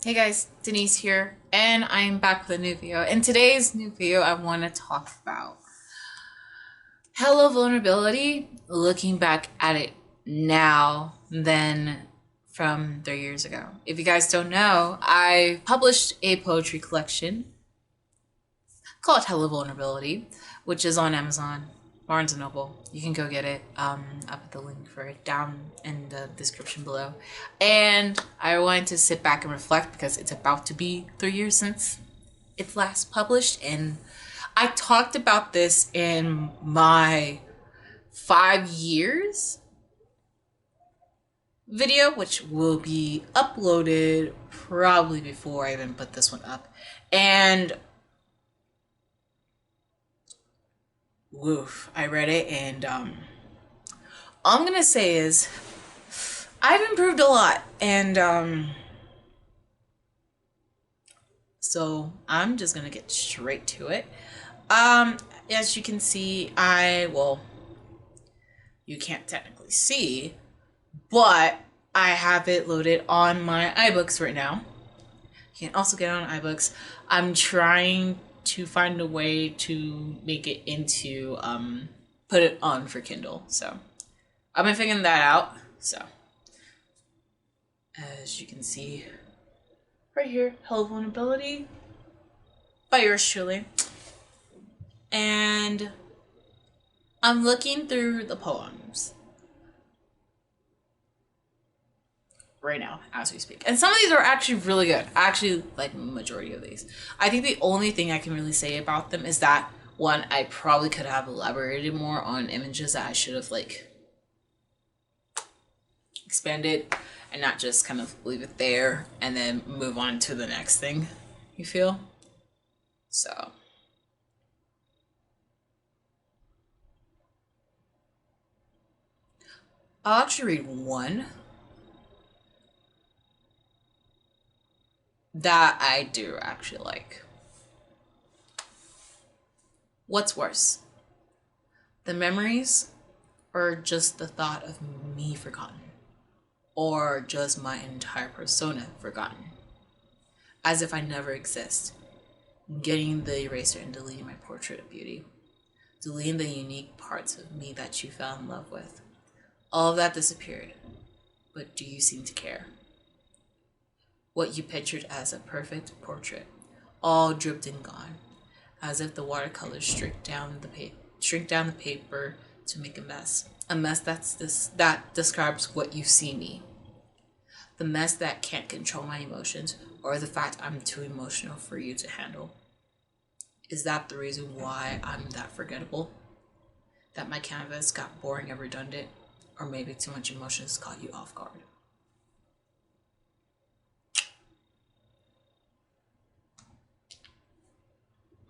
Hey guys, Denise here, and I'm back with a new video. In today's new video, I want to talk about hello vulnerability, looking back at it now than from 3 years ago. If you guys don't know, I published a poetry collection called Hello Vulnerability, which is on Amazon, Barnes and Noble. You can go get it. I'll put the link for it down in the description below. And I wanted to sit back and reflect because it's about to be 3 years since it's last published. And I talked about this in my 5 years video, which will be uploaded probably before I even put this one up. And woof, I read it, and all I'm gonna say is I've improved a lot, and so I'm just gonna get straight to it. As you can see, you can't technically see, but I have it loaded on my iBooks right now. You can also get it on iBooks. I'm trying to find a way to make it into put it on for Kindle, so I've been figuring that out. So as you can see right here, Hello Vulnerability by yours truly, and I'm looking through the poems right now as we speak, and some of these are actually really good. I actually like the majority of these. I think the only thing I can really say about them is that one, I probably could have elaborated more on images that I should have like expanded and not just kind of leave it there and then move on to the next thing, you feel? So I'll actually read one that I do actually like. What's worse, the memories or just the thought of me forgotten, or just my entire persona forgotten, as if I never exist, getting the eraser and deleting my portrait of beauty, deleting the unique parts of me that you fell in love with. All of that disappeared, but do you seem to care? What you pictured as a perfect portrait, all dripped and gone, as if the watercolors shrink down the paper to make a mess that describes what you see me. The mess that can't control my emotions, or the fact I'm too emotional for you to handle. Is that the reason why I'm that forgettable? That my canvas got boring and redundant, or maybe too much emotions caught you off guard?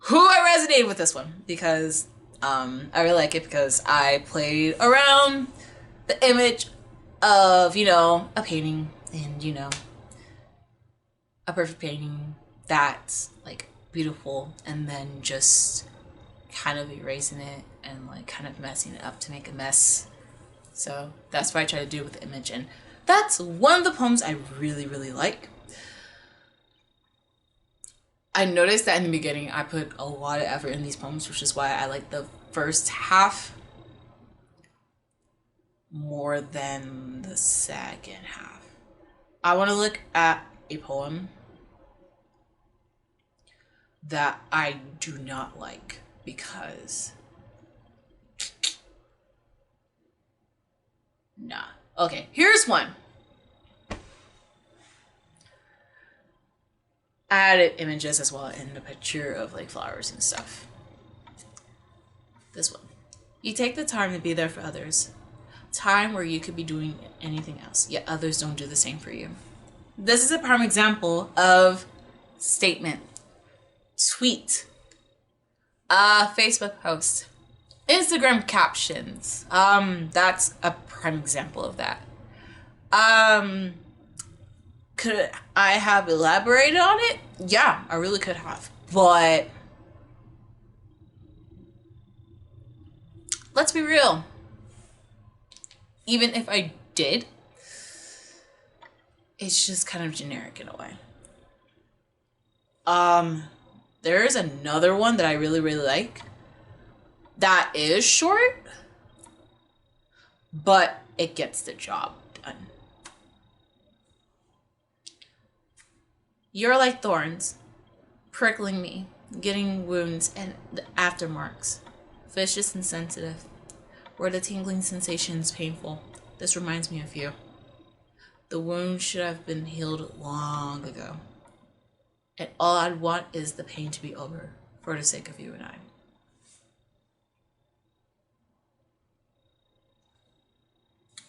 I resonated with this one because I really like it, because I played around the image of, a painting, and, a perfect painting that's like beautiful, and then just kind of erasing it and like kind of messing it up to make a mess. So that's what I try to do with the image, and that's one of the poems I really, really like. I noticed that in the beginning I put a lot of effort in these poems, which is why I like the first half more than the second half. I want to look at a poem that I do not like because nah. Okay, here's one. I added images as well in the picture of like flowers and stuff. This one. You take the time to be there for others. Time where you could be doing anything else, yet others don't do the same for you. This is a prime example of statement, tweet, Facebook post, Instagram captions. That's a prime example of that. Could I have elaborated on it? Yeah, I really could have. But let's be real. Even if I did, it's just kind of generic in a way. There is another one that I really, really like that is short, but it gets the job done. You're like thorns, prickling me, getting wounds and the aftermarks. Vicious and sensitive, where the tingling sensation is painful. This reminds me of you. The wound should have been healed long ago. And all I'd want is the pain to be over, for the sake of you and I.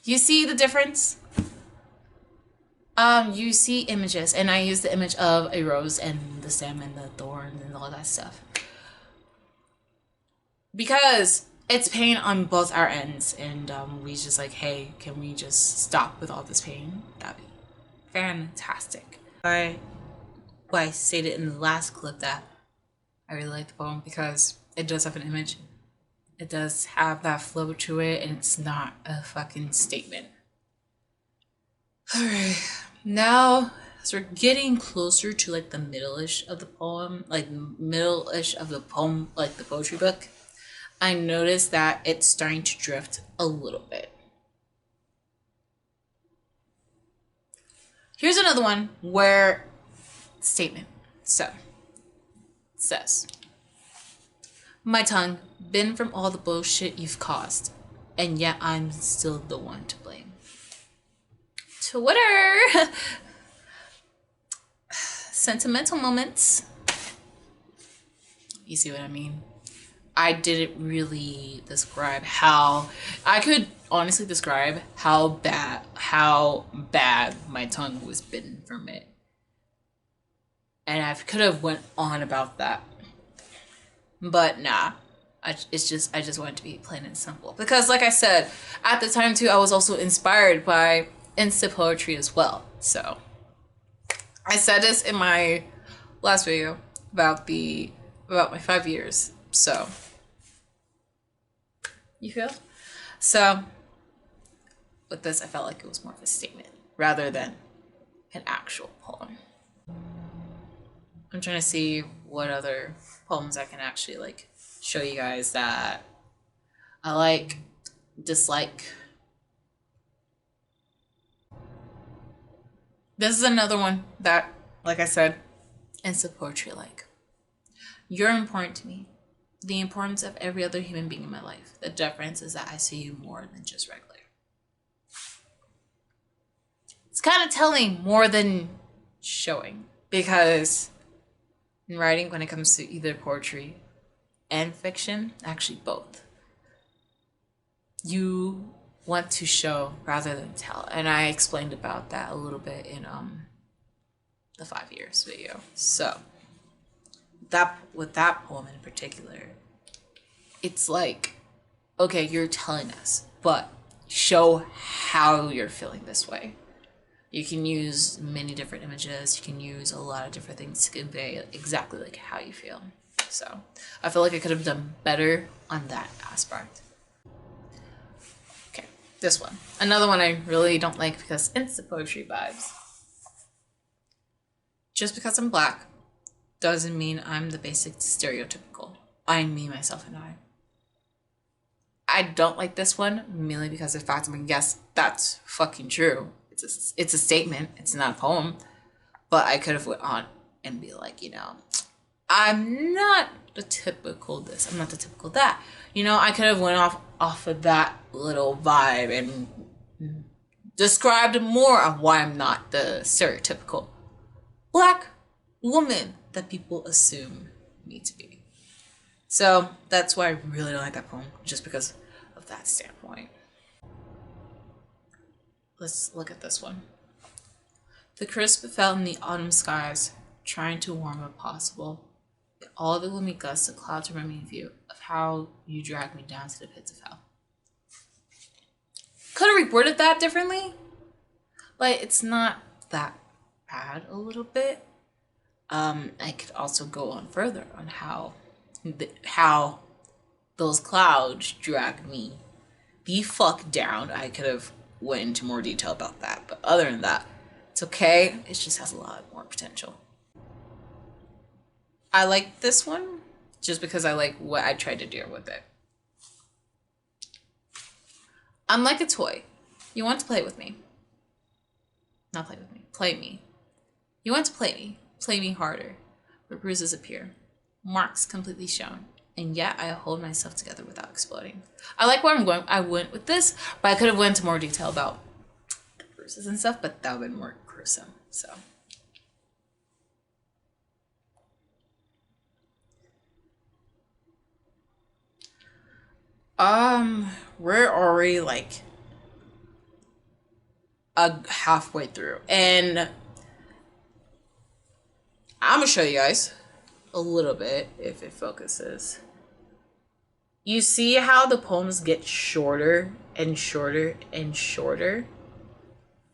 You see the difference? You see images, and I use the image of a rose and the stem and the thorn and all that stuff. Because it's pain on both our ends, and we just like, hey, can we just stop with all this pain? That'd be fantastic. I stated in the last clip that I really like the poem because it does have an image. It does have that flow to it, and it's not a fucking statement. Alright, now as we're getting closer to like the middle-ish of the poem, like the poetry book, I noticed that it's starting to drift a little bit. Here's another one where statement. So, it says, my tongue, been from all the bullshit you've caused, and yet I'm still the one to blame. Twitter! Sentimental moments. You see what I mean? I didn't really describe how, I could honestly describe how bad my tongue was bitten from it. And I could have went on about that, but nah. I just wanted to be plain and simple because, like I said, at the time too, I was also inspired by Insta poetry as well. So I said this in my last video about my 5 years. So you feel? So with this, I felt like it was more of a statement rather than an actual poem. I'm trying to see what other poems I can actually like show you guys that I like, dislike. This is another one that, like I said, Insta poetry like. You're important to me. The importance of every other human being in my life. The difference is that I see you more than just regular. It's kind of telling more than showing, because in writing, when it comes to either poetry and fiction, actually both, you want to show rather than tell. And I explained about that a little bit in the 5 years video. So with that poem in particular, it's like, okay, you're telling us, but show how you're feeling this way. You can use many different images. You can use a lot of different things to convey exactly like how you feel. So I feel like I could have done better on that aspect. Okay, this one. Another one I really don't like because it's the poetry vibes. Just because I'm black doesn't mean I'm the basic stereotypical. I'm me, myself, and I don't like this one mainly because of the fact, I mean, yes, that's fucking true. It's a statement. It's not a poem. But I could have went on and be like, you know, I'm not the typical this. I'm not the typical that. You know, I could have went off of that little vibe and described more of why I'm not the stereotypical black woman that people assume me to be. So that's why I really don't like that poem, just because of that standpoint. Let's look at this one. The crisp fell in the autumn skies, trying to warm if possible. All the gloomy gusts of clouds remind me of you, of how you dragged me down to the pits of hell. Could have reworded that differently, but it's not that bad a little bit. I could also go on further on how those clouds dragged me the fuck down. I could have went into more detail about that, but other than that, it's okay. It just has a lot more potential. I like this one just because I like what I tried to do with it. I'm like a toy. You want to play with me. Not play with me. Play me. You want to play me. Play me harder. But bruises appear. Marks completely shown. And yet I hold myself together without exploding. I like where I'm going. I went with this, but I could have went into more detail about the bruises and stuff, but that would have been more gruesome. So. We're already like halfway through, and I'm gonna show you guys a little bit if it focuses. You see how the poems get shorter and shorter and shorter?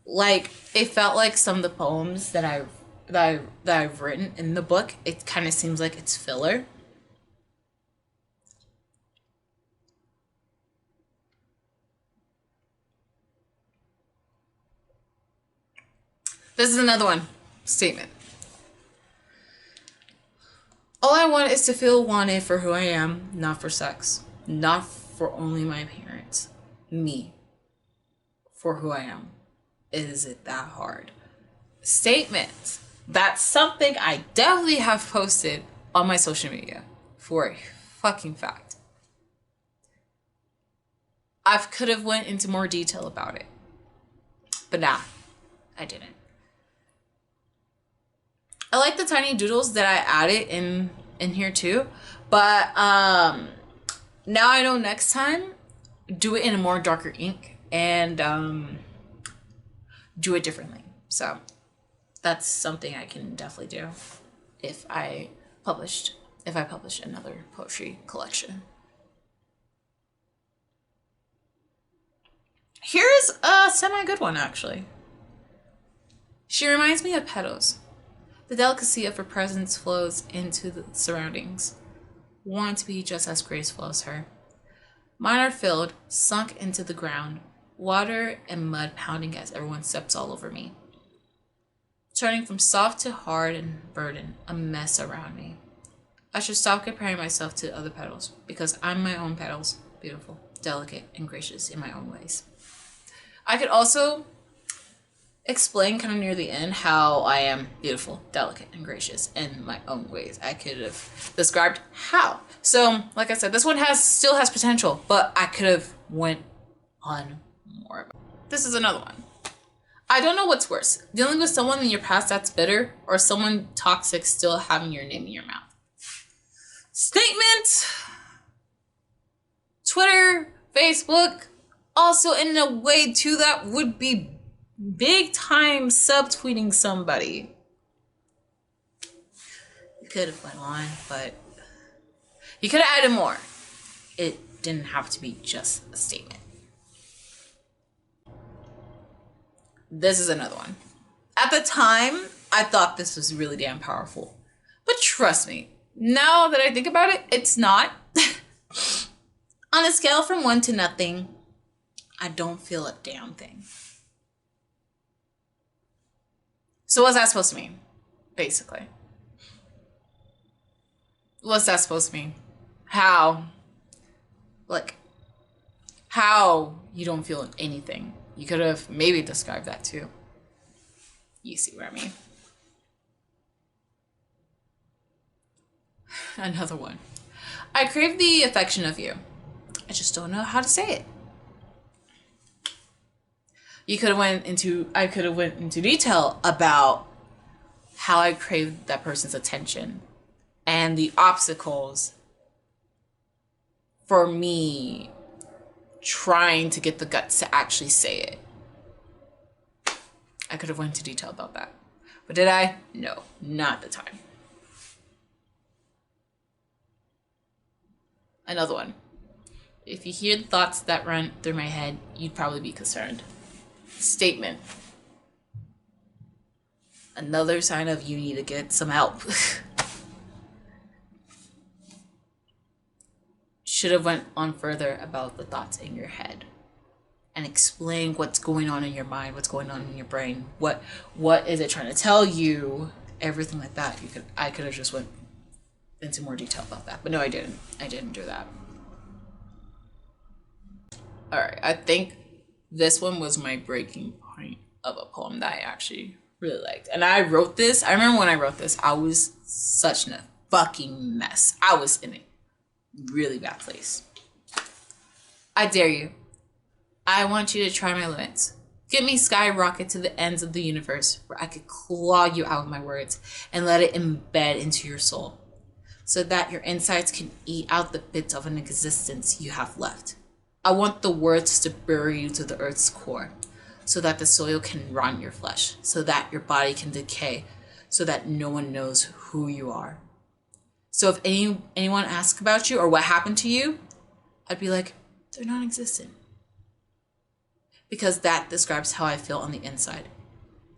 Like, it felt like some of the poems that I've written in the book, it kind of seems like it's filler. This is another one. Statement. All I want is to feel wanted for who I am, not for sex. Not for only my parents. Me. For who I am. Is it that hard? Statement. That's something I definitely have posted on my social media. For a fucking fact. I could have went into more detail about it. But nah, I didn't. I like the tiny doodles that I added in here too, but now I know next time, do it in a more darker ink and do it differently. So that's something I can definitely do if I publish another poetry collection. Here's a semi-good one, actually. She reminds me of petals. The delicacy of her presence flows into the surroundings. Want to be just as graceful as her. Mine are filled, sunk into the ground, water and mud pounding as everyone steps all over me. Turning from soft to hard and burdened, a mess around me. I should stop comparing myself to other petals, because I'm my own petals, beautiful, delicate, and gracious in my own ways. I could also explain kind of near the end how I am beautiful, delicate, and gracious in my own ways. I could have described how. So, like I said, this one still has potential, but I could have went on more. This is another one. I don't know what's worse, dealing with someone in your past that's bitter, or someone toxic still having your name in your mouth. Statement. Twitter, Facebook, also in a way too that would be big time subtweeting somebody. You could have went on, but you could have added more. It didn't have to be just a statement. This is another one. At the time, I thought this was really damn powerful. But trust me, now that I think about it, it's not. On a scale from 1 to nothing, I don't feel a damn thing. So what's that supposed to mean? Basically. What's that supposed to mean? How? Like, how you don't feel anything? You could have maybe described that too. You see what I mean? Another one. I crave the affection of you. I just don't know how to say it. I could have went into detail about how I craved that person's attention and the obstacles for me trying to get the guts to actually say it. I could have went into detail about that. But did I? No, not at the time. Another one. If you hear the thoughts that run through my head, you'd probably be concerned. Statement. Another sign of you need to get some help. Should have went on further about the thoughts in your head and explain what's going on in your mind, what's going on in your brain, what is it trying to tell you, everything like that. I could have just went into more detail about that. But no, I didn't do that. All right, I think this one was my breaking point of a poem that I actually really liked. And I wrote this, I remember when I wrote this, I was such a fucking mess. I was in a really bad place. I dare you. I want you to try my limits. Get me skyrocket to the ends of the universe where I could claw you out with my words and let it embed into your soul so that your insides can eat out the bits of an existence you have left. I want the words to bury you to the earth's core so that the soil can rot your flesh, so that your body can decay, so that no one knows who you are. So if anyone asks about you or what happened to you, I'd be like, they're non-existent. Because that describes how I feel on the inside.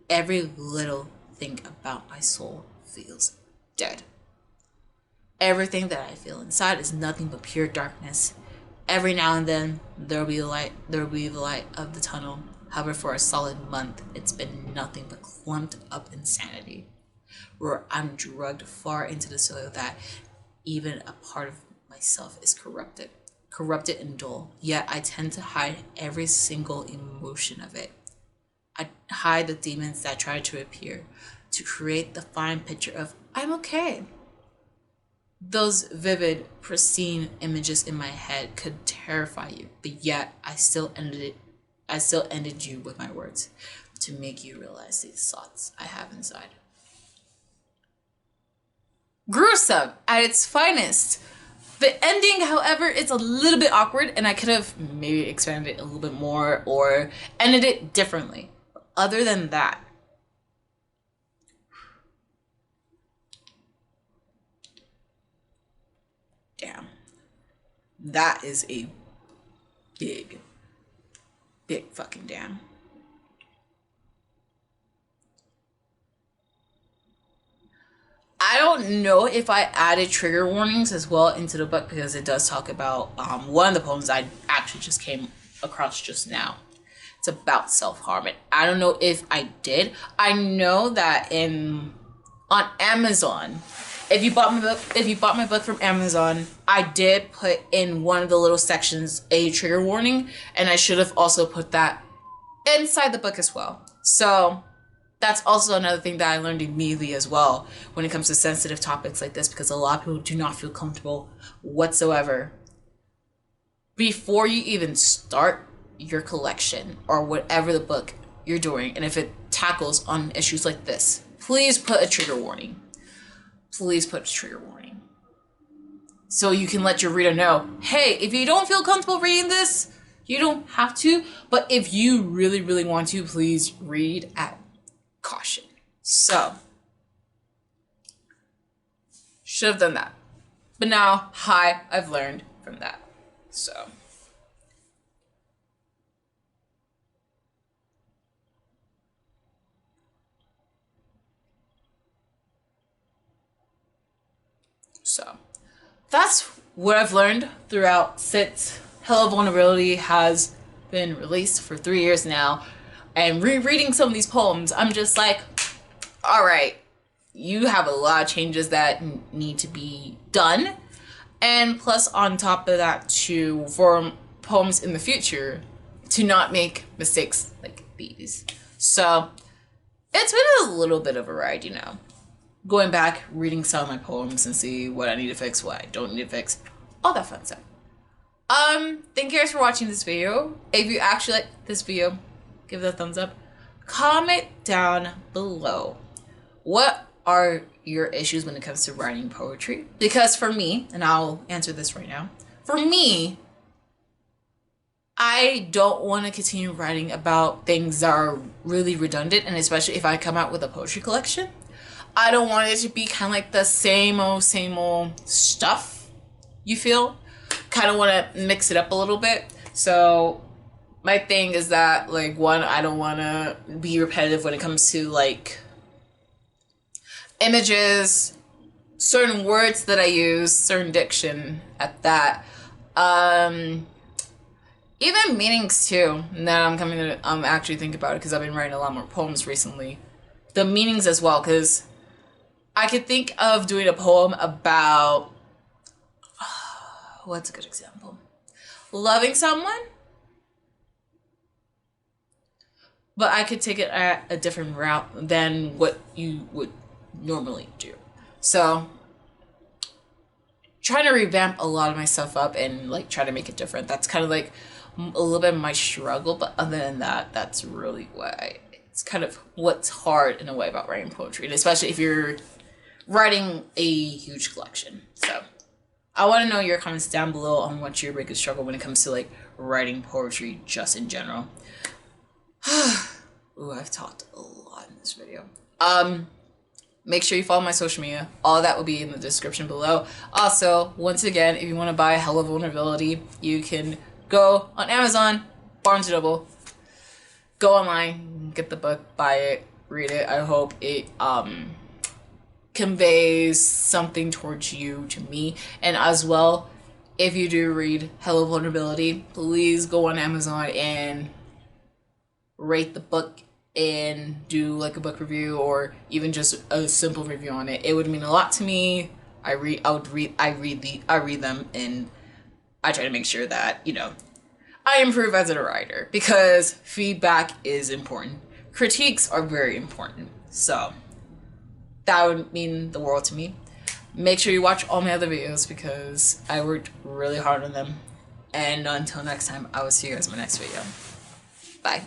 Every little thing about my soul feels dead. Everything that I feel inside is nothing but pure darkness. Every now and then, there will be the light of the tunnel. However, for a solid month, it's been nothing but clumped up insanity, where I'm drugged far into the soil that even a part of myself is corrupted and dull. Yet I tend to hide every single emotion of it. I hide the demons that try to appear, to create the fine picture of I'm okay. Those vivid, pristine images in my head could terrify you, but yet I still ended you with my words to make you realize these thoughts I have inside. Gruesome at its finest. The ending, however, is a little bit awkward, and I could have maybe expanded it a little bit more or ended it differently. But other than that, damn, that is a big fucking damn. I don't know if I added trigger warnings as well into the book because it does talk about one of the poems I actually just came across just now. It's about self-harm. And I don't know if I did. I know that on Amazon, if you bought my book from Amazon, I did put in one of the little sections a trigger warning, and I should have also put that inside the book as well. So that's also another thing that I learned immediately as well when it comes to sensitive topics like this, because a lot of people do not feel comfortable whatsoever. Before you even start your collection or whatever the book you're doing, and if it tackles on issues like this, please put a trigger warning. Please put a trigger warning. So you can let your reader know, hey, if you don't feel comfortable reading this, you don't have to. But if you really, really want to, please read at caution. So, should have done that. But now, I've learned from that. So. So, that's what I've learned throughout since Hello Vulnerability has been released for 3 years now. And rereading some of these poems, I'm just like, all right, you have a lot of changes that need to be done. And plus, on top of that, for poems in the future, to not make mistakes like these. So, it's been a little bit of a ride, you know. Going back, reading some of my poems and see what I need to fix, what I don't need to fix, all that fun stuff. Thank you guys for watching this video. If you actually like this video, give it a thumbs up. Comment down below. What are your issues when it comes to writing poetry? Because for me, and I'll answer this right now, for me, I don't want to continue writing about things that are really redundant, and especially if I come out with a poetry collection. I don't want it to be kind of like the same old stuff, you feel? Kind of want to mix it up a little bit. So my thing is that, like, one, I don't want to be repetitive when it comes to, like, images, certain words that I use, certain diction at that. Even meanings, too. Now I'm actually thinking about it because I've been writing a lot more poems recently. The meanings as well, because I could think of doing a poem about, what's a good example? Loving someone, but I could take it at a different route than what you would normally do. So trying to revamp a lot of my stuff up and like try to make it different. That's kind of like a little bit of my struggle, but other than that, that's really it's kind of what's hard in a way about writing poetry, and especially if you're writing a huge collection. So I want to know your comments down below on what's your biggest struggle when it comes to like writing poetry just in general. Ooh, I've talked a lot in this video. Make sure you follow my social media. All that will be in the description below. Also, once again, if you want to buy Hella Vulnerability, you can go on Amazon, Barnes & Noble, go online, get the book, buy it, read it. I hope it conveys something towards you to me. And as well, if you do read Hella Vulnerability, please go on Amazon and rate the book and do like a book review or even just a simple review on it. It would mean a lot to me. I read them, and I try to make sure that, you know, I improve as a writer, because feedback is important. Critiques are very important. So that would mean the world to me. Make sure you watch all my other videos because I worked really hard on them. And until next time, I will see you guys in my next video. Bye.